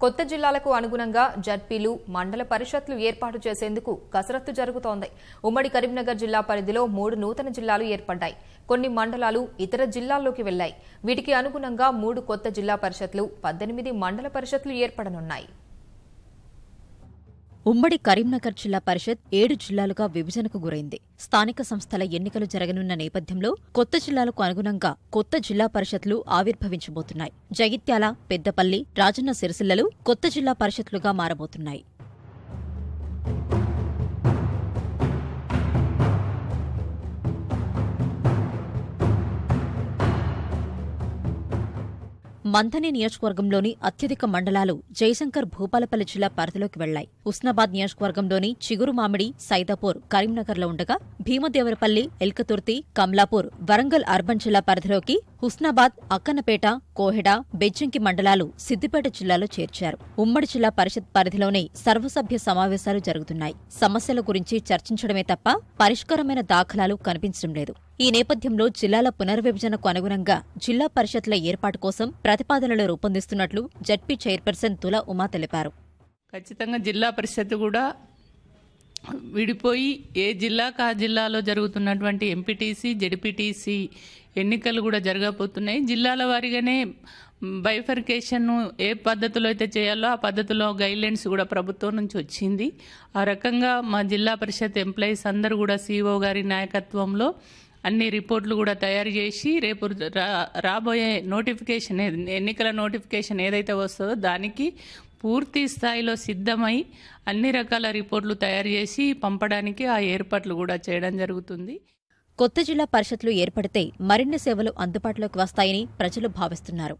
కొత్త జిల్లాలకు అనుగుణంగా జడ్పీలు, మండల పరిషత్లు ఏర్పాటు చేసేందుకు కసరత్తు జరుగుతోంది. ఉమ్మడి కరీంనగర్ జిల్లా పరిధిలో 3 నూతన జిల్లాలు ఏర్పడ్డాయి. కొన్ని మండలాలు ఇతర జిల్లాల్లోకి వెళ్లాయి. వీటికి అనుగుణంగా 3 కొత్త జిల్లా పరిషత్లు, 18 మండల పరిషత్లు ఏర్పడనున్నాయి. ఉమ్మడి కరీంనగర్ జిల్లా పరిషత్ 7 జిల్లాలుగా విభజనకు గురైంది. స్థానిక సంస్థల ఎన్నికలు జరగనున్న నేపథ్యంలో కొత్త జిల్లాలకు అనుగుణంగా కొత్త జిల్లా పరిషత్లు ఆవిర్భవించబోతున్నాయి. జగిత్యాల, పెద్దపల్లి, రాజన్న సిరిసిల్లలు కొత్త జిల్లా పరిషత్లుగా మారబోతున్నాయి. మంథని నియోజకవర్గంలోని అత్యధిక మండలాలు జయశంకర్ భూపాలపల్లి జిల్లా పరిధిలోకి వెళ్లాయి. హుస్నాబాద్ నియోజకవర్గంలోని చిగురుమామిడి, సైదాపూర్ కరీంనగర్లో ఉండగా భీమదేవరపల్లి, ఎల్కతుర్తి, కమలాపూర్ వరంగల్ అర్బన్ జిల్లా పరిధిలోకి, హుస్నాబాద్, అక్కన్నపేట, కోహెడ, బెజ్జంకి మండలాలు సిద్దిపేట జిల్లాలో చేర్చారు. ఉమ్మడి జిల్లా పరిషత్ పరిధిలోనే సర్వసభ్య సమావేశాలు జరుగుతున్నాయి. సమస్యల గురించి చర్చించడమే తప్ప పరిష్కారమైన దాఖలాలు కనిపించడం లేదు. ఈ నేపథ్యంలో జిల్లాల పునర్విభజనకు అనుగుణంగా జిల్లా పరిషత్ల ఏర్పాటు కోసం ప్రతిపాదనలు రూపొందిస్తున్నట్లు జడ్పీ చైర్పర్సన్ తుల ఉమా తెలిపారు. ఖచ్చితంగా జిల్లా పరిషత్ కూడా విడిపోయి ఏ జిల్లాకు ఆ జిల్లాలో జరుగుతున్నటువంటి ఎంపీటీసీ, జెడ్పీటీసీ ఎన్నికలు కూడా జరగబోతున్నాయి. జిల్లాల వారీగానే బైఫర్కేషన్ ఏ పద్ధతిలో అయితే చేయాలో ఆ పద్ధతిలో గైడ్లైన్స్ కూడా ప్రభుత్వం నుంచి వచ్చింది. ఆ రకంగా మా జిల్లా పరిషత్ ఎంప్లాయీస్ అందరూ కూడా సిఇఓ గారి నాయకత్వంలో అన్ని రిపోర్ట్లు కూడా తయారు చేసి రేపు రాబోయే నోటిఫికేషన్, ఎన్నికల నోటిఫికేషన్ ఏదైతే వస్తుందో దానికి పూర్తి స్థాయిలో సిద్ధమై అన్ని రకాల రిపోర్ట్లు తయారు చేసి పంపడానికి ఆ ఏర్పాట్లు కూడా చేయడం జరుగుతుంది. కొత్త జిల్లా పరిషత్లు ఏర్పడితే మరిన్ని సేవలు అందుబాటులోకి వస్తాయని ప్రజలు భావిస్తున్నారు.